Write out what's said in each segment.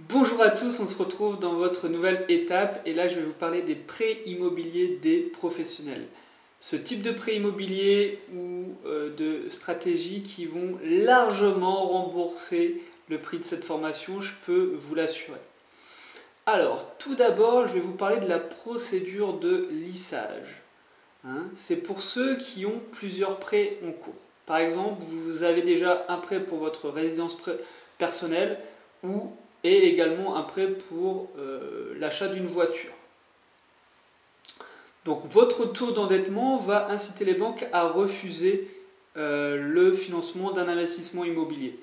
Bonjour à tous, on se retrouve dans votre nouvelle étape et là je vais vous parler des prêts immobiliers des professionnels. Ce type de prêts immobiliers ou de stratégies qui vont largement rembourser le prix de cette formation, je peux vous l'assurer. Alors, tout d'abord, je vais vous parler de la procédure de lissage. C'est pour ceux qui ont plusieurs prêts en cours. Par exemple, vous avez déjà un prêt pour votre résidence personnelle et également un prêt pour l'achat d'une voiture. Donc votre taux d'endettement va inciter les banques à refuser le financement d'un investissement immobilier.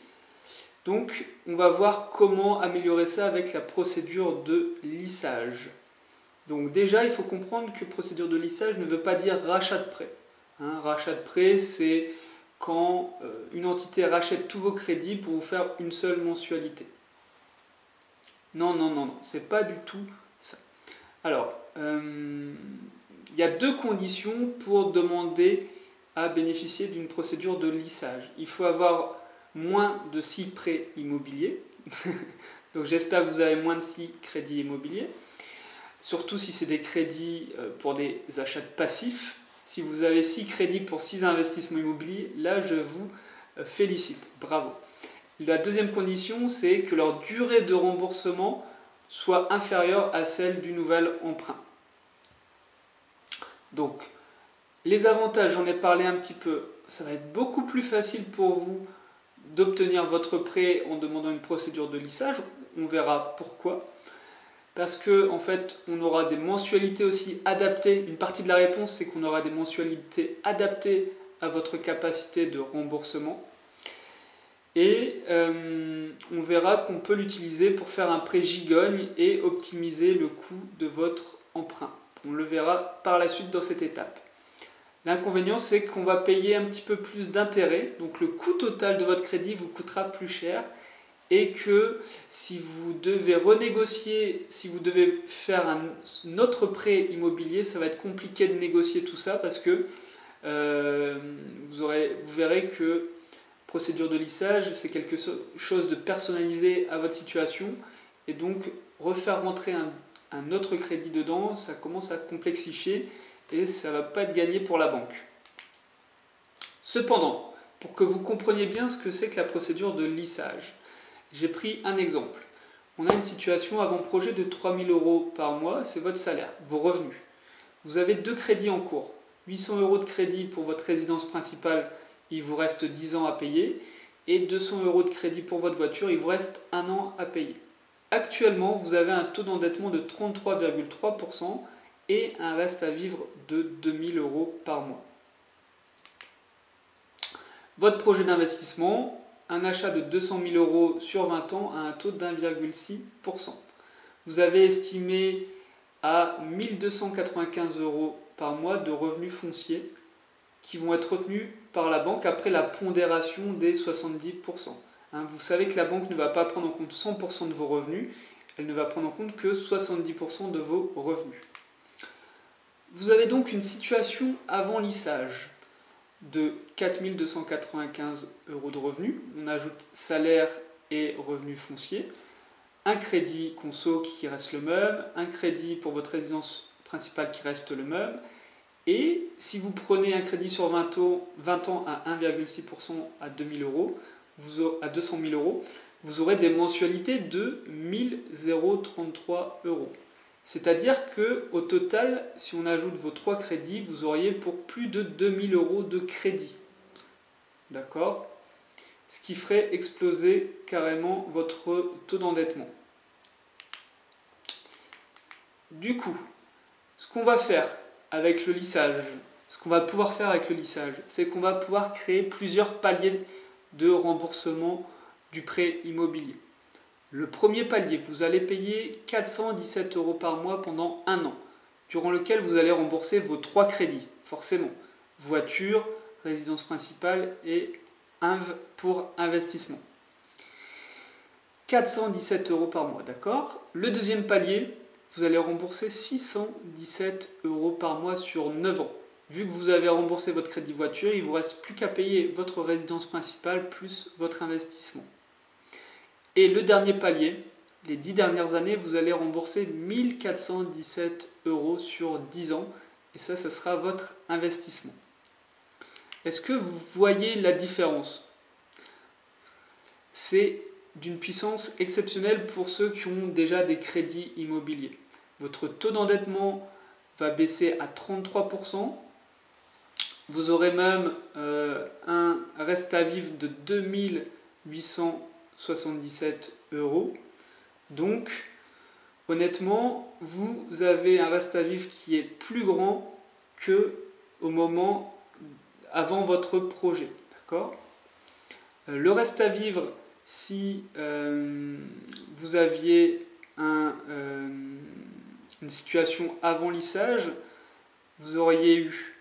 Donc on va voir comment améliorer ça avec la procédure de lissage. Donc déjà, il faut comprendre que procédure de lissage ne veut pas dire rachat de prêt. Rachat de prêt, c'est quand une entité rachète tous vos crédits pour vous faire une seule mensualité. Non, c'est pas du tout ça. Alors, il y a deux conditions pour demander à bénéficier d'une procédure de lissage. Il faut avoir moins de 6 prêts immobiliers. Donc j'espère que vous avez moins de 6 crédits immobiliers. Surtout si c'est des crédits pour des achats passifs. Si vous avez 6 crédits pour 6 investissements immobiliers, là je vous félicite. Bravo. La deuxième condition, c'est que leur durée de remboursement soit inférieure à celle du nouvel emprunt. Donc, les avantages, j'en ai parlé un petit peu, ça va être beaucoup plus facile pour vous d'obtenir votre prêt en demandant une procédure de lissage. On verra pourquoi. Parce que en fait, on aura des mensualités aussi adaptées. Une partie de la réponse, c'est qu'on aura des mensualités adaptées à votre capacité de remboursement. Et on verra qu'on peut l'utiliser pour faire un prêt gigogne et optimiser le coût de votre emprunt. On le verra par la suite dans cette étape. L'inconvénient, c'est qu'on va payer un petit peu plus d'intérêt, donc le coût total de votre crédit vous coûtera plus cher, et que si vous devez renégocier, si vous devez faire un autre prêt immobilier, ça va être compliqué de négocier tout ça parce que vous verrez que procédure de lissage, c'est quelque chose de personnalisé à votre situation, et donc refaire rentrer un autre crédit dedans, ça commence à complexifier et ça ne va pas être gagné pour la banque. Cependant, pour que vous compreniez bien ce que c'est que la procédure de lissage, j'ai pris un exemple. On a une situation avant-projet de 3 000 € par mois, c'est votre salaire, vos revenus. Vous avez 2 crédits en cours, 800 € de crédit pour votre résidence principale, il vous reste 10 ans à payer, et 200 € de crédit pour votre voiture, il vous reste 1 an à payer. Actuellement, vous avez un taux d'endettement de 33,3% et un reste à vivre de 2 000 € par mois. Votre projet d'investissement, un achat de 200 000 € sur 20 ans à un taux de 1,6%. Vous avez estimé à 1 295 € par mois de revenus fonciers qui vont être retenus par la banque après la pondération des 70%. Vous savez que la banque ne va pas prendre en compte 100% de vos revenus, elle ne va prendre en compte que 70% de vos revenus. Vous avez donc une situation avant lissage de 4 295 € de revenus. On ajoute salaire et revenus fonciers, un crédit conso qui reste le même, un crédit pour votre résidence principale qui reste le même, et si vous prenez un crédit sur 20 ans à 1,6% à 200 000 €, vous aurez des mensualités de 1 033 €. C'est-à-dire qu'au total, si on ajoute vos 3 crédits, vous auriez pour plus de 2 000 € de crédit. D'accord ? Ce qui ferait exploser carrément votre taux d'endettement. Du coup, ce qu'on va faire avec le lissage, ce qu'on va pouvoir faire avec le lissage, c'est qu'on va pouvoir créer plusieurs paliers de remboursement du prêt immobilier. Le premier palier, vous allez payer 417 € par mois pendant 1 an, durant lequel vous allez rembourser vos 3 crédits, forcément. Voiture, résidence principale et pour investissement. 417 € par mois, d'accord ? Le deuxième palier, vous allez rembourser 617 € par mois sur 9 ans. Vu que vous avez remboursé votre crédit voiture, il ne vous reste plus qu'à payer votre résidence principale plus votre investissement. Et le dernier palier, les 10 dernières années, vous allez rembourser 1417 € sur 10 ans. Et ça sera votre investissement. Est-ce que vous voyez la différence? C'est d'une puissance exceptionnelle pour ceux qui ont déjà des crédits immobiliers. Votre taux d'endettement va baisser à 33%. Vous aurez même un reste à vivre de 2877 €. Donc, honnêtement, vous avez un reste à vivre qui est plus grand que au moment avant votre projet. D'accord ? Le reste à vivre, si vous aviez une situation avant lissage, vous auriez eu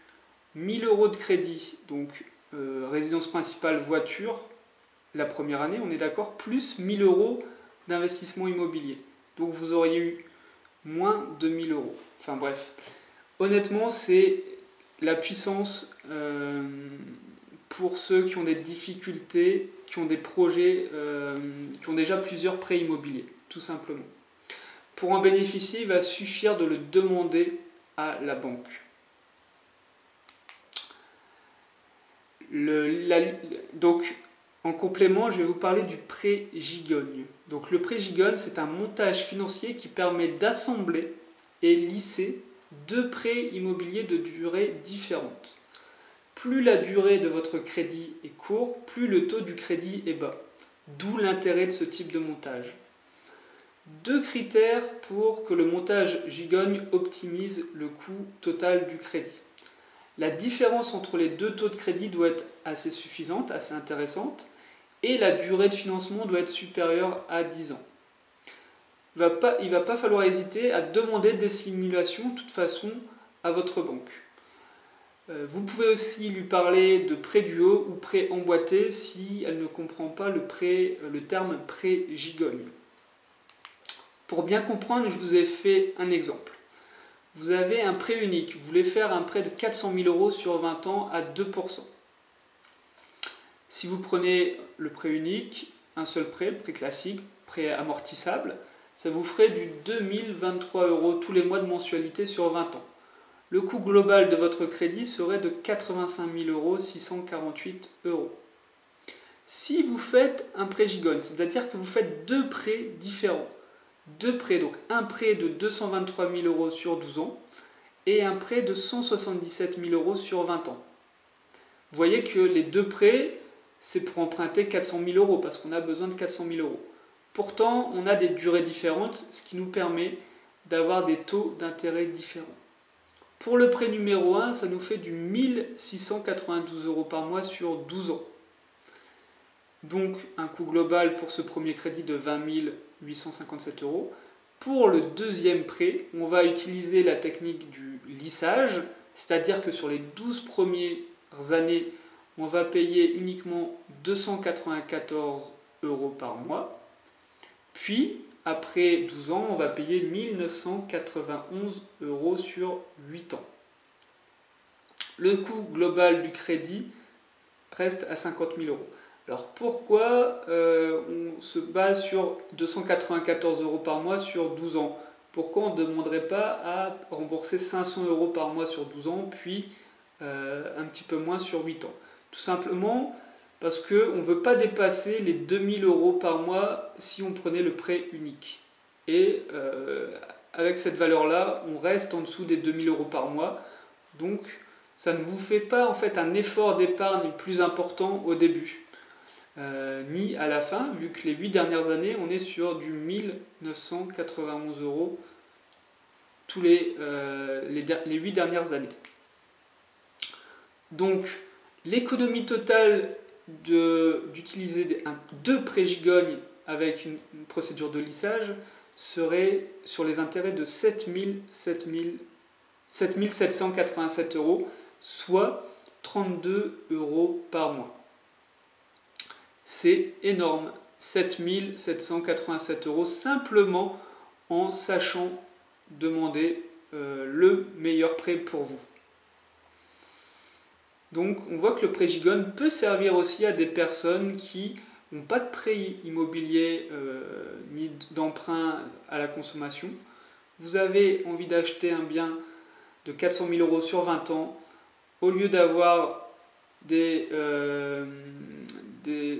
1000 € de crédit, donc résidence principale, voiture, la première année, on est d'accord, plus 1000 € d'investissement immobilier. Donc vous auriez eu moins de 1000 €. Enfin bref, honnêtement, c'est la puissance pour ceux qui ont des difficultés, qui ont des projets, qui ont déjà plusieurs prêts immobiliers, tout simplement. Pour en bénéficier, il va suffire de le demander à la banque. Donc, en complément, je vais vous parler du prêt Gigogne. Donc, le prêt Gigogne, c'est un montage financier qui permet d'assembler et lisser deux prêts immobiliers de durée différente. Plus la durée de votre crédit est court, plus le taux du crédit est bas. D'où l'intérêt de ce type de montage. Deux critères pour que le montage Gigogne optimise le coût total du crédit. La différence entre les deux taux de crédit doit être assez suffisante, assez intéressante, et la durée de financement doit être supérieure à 10 ans. Il ne va pas falloir hésiter à demander des simulations, de toute façon, à votre banque. Vous pouvez aussi lui parler de prêt duo ou prêt emboîté si elle ne comprend pas le terme prêt Gigogne. Pour bien comprendre, je vous ai fait un exemple. Vous avez un prêt unique, vous voulez faire un prêt de 400 000 € sur 20 ans à 2%. Si vous prenez le prêt unique, un seul prêt, le prêt classique, prêt amortissable, ça vous ferait du 2023 € tous les mois de mensualité sur 20 ans. Le coût global de votre crédit serait de 85 648 €. Si vous faites un prêt Gigogne, c'est-à-dire que vous faites deux prêts différents, deux prêts, donc un prêt de 223 000 € sur 12 ans et un prêt de 177 000 € sur 20 ans. Vous voyez que les deux prêts, c'est pour emprunter 400 000 € parce qu'on a besoin de 400 000 €. Pourtant, on a des durées différentes, ce qui nous permet d'avoir des taux d'intérêt différents. Pour le prêt numéro 1, ça nous fait du 1692 € par mois sur 12 ans. Donc un coût global pour ce premier crédit de 20 857 €. Pour le deuxième prêt, on va utiliser la technique du lissage, c'est-à-dire que sur les 12 premières années, on va payer uniquement 294 € par mois. Puis, après 12 ans, on va payer 1991 € sur 8 ans. Le coût global du crédit reste à 50 000 €. Alors pourquoi on se base sur 294 € par mois sur 12 ans? Pourquoi on ne demanderait pas à rembourser 500 € par mois sur 12 ans, puis un petit peu moins sur 8 ans? Tout simplement parce qu'on ne veut pas dépasser les 2000 € par mois si on prenait le prêt unique. Et avec cette valeur-là, on reste en dessous des 2000 € par mois. Donc ça ne vous fait pas en fait un effort d'épargne plus important au début. Ni à la fin, vu que les 8 dernières années, on est sur du 1991 € tous les 8 dernières années. Donc, l'économie totale d'utiliser deux prêts Gigogne avec une procédure de lissage serait sur les intérêts de 7 787 €, soit 32 € par mois. C'est énorme, 7 787 € simplement en sachant demander le meilleur prêt pour vous. Donc on voit que le prêt Gigogne peut servir aussi à des personnes qui n'ont pas de prêt immobilier ni d'emprunt à la consommation. Vous avez envie d'acheter un bien de 400 000 euros sur 20 ans, au lieu d'avoir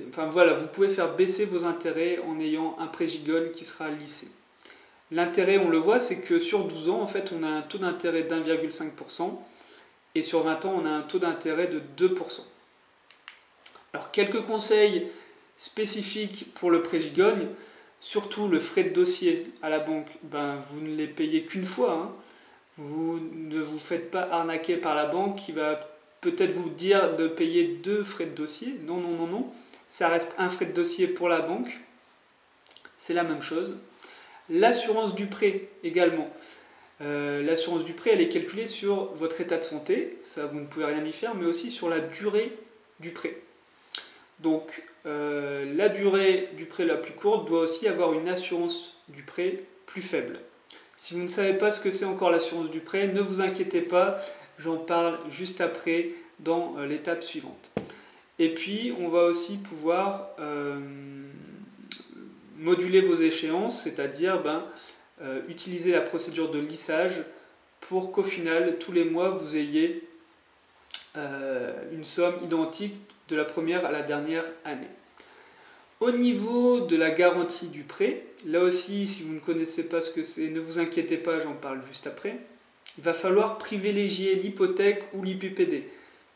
enfin voilà, vous pouvez faire baisser vos intérêts en ayant un prêt Gigone qui sera lissé. L'intérêt, on le voit, c'est que sur 12 ans, en fait, on a un taux d'intérêt d'1,5% et sur 20 ans, on a un taux d'intérêt de 2%. Alors, quelques conseils spécifiques pour le prêt Gigone, surtout le frais de dossier à la banque, vous ne les payez qu'une fois. Hein. Vous ne vous faites pas arnaquer par la banque qui va peut-être vous dire de payer 2 frais de dossier. Non, non, non, non. Ça reste un frais de dossier pour la banque. C'est la même chose. L'assurance du prêt également. L'assurance du prêt, elle est calculée sur votre état de santé. Ça, vous ne pouvez rien y faire, mais aussi sur la durée du prêt. Donc, la durée du prêt la plus courte doit aussi avoir une assurance du prêt plus faible. Si vous ne savez pas ce que c'est encore l'assurance du prêt, ne vous inquiétez pas, j'en parle juste après dans l'étape suivante. Et puis, on va aussi pouvoir moduler vos échéances, c'est-à-dire utiliser la procédure de lissage pour qu'au final, tous les mois, vous ayez une somme identique de la première à la dernière année. Au niveau de la garantie du prêt, là aussi, si vous ne connaissez pas ce que c'est, ne vous inquiétez pas, j'en parle juste après. Il va falloir privilégier l'hypothèque ou l'IPPD.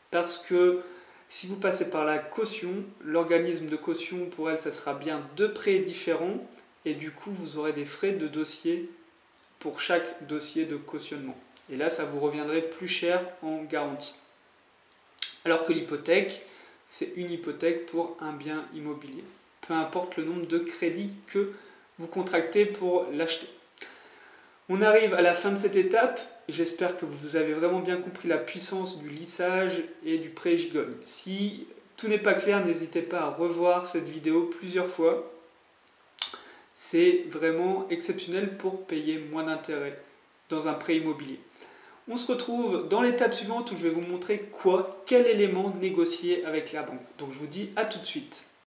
Parce que si vous passez par la caution, l'organisme de caution, pour elle, ça sera bien 2 prêts différents. Et du coup, vous aurez des frais de dossier pour chaque dossier de cautionnement. Et là, ça vous reviendrait plus cher en garantie. Alors que l'hypothèque, c'est une hypothèque pour un bien immobilier. Peu importe le nombre de crédits que vous contractez pour l'acheter. On arrive à la fin de cette étape. J'espère que vous avez vraiment bien compris la puissance du lissage et du prêt Gigone. Si tout n'est pas clair, n'hésitez pas à revoir cette vidéo plusieurs fois. C'est vraiment exceptionnel pour payer moins d'intérêts dans un prêt immobilier. On se retrouve dans l'étape suivante où je vais vous montrer quel élément négocier avec la banque. Donc je vous dis à tout de suite.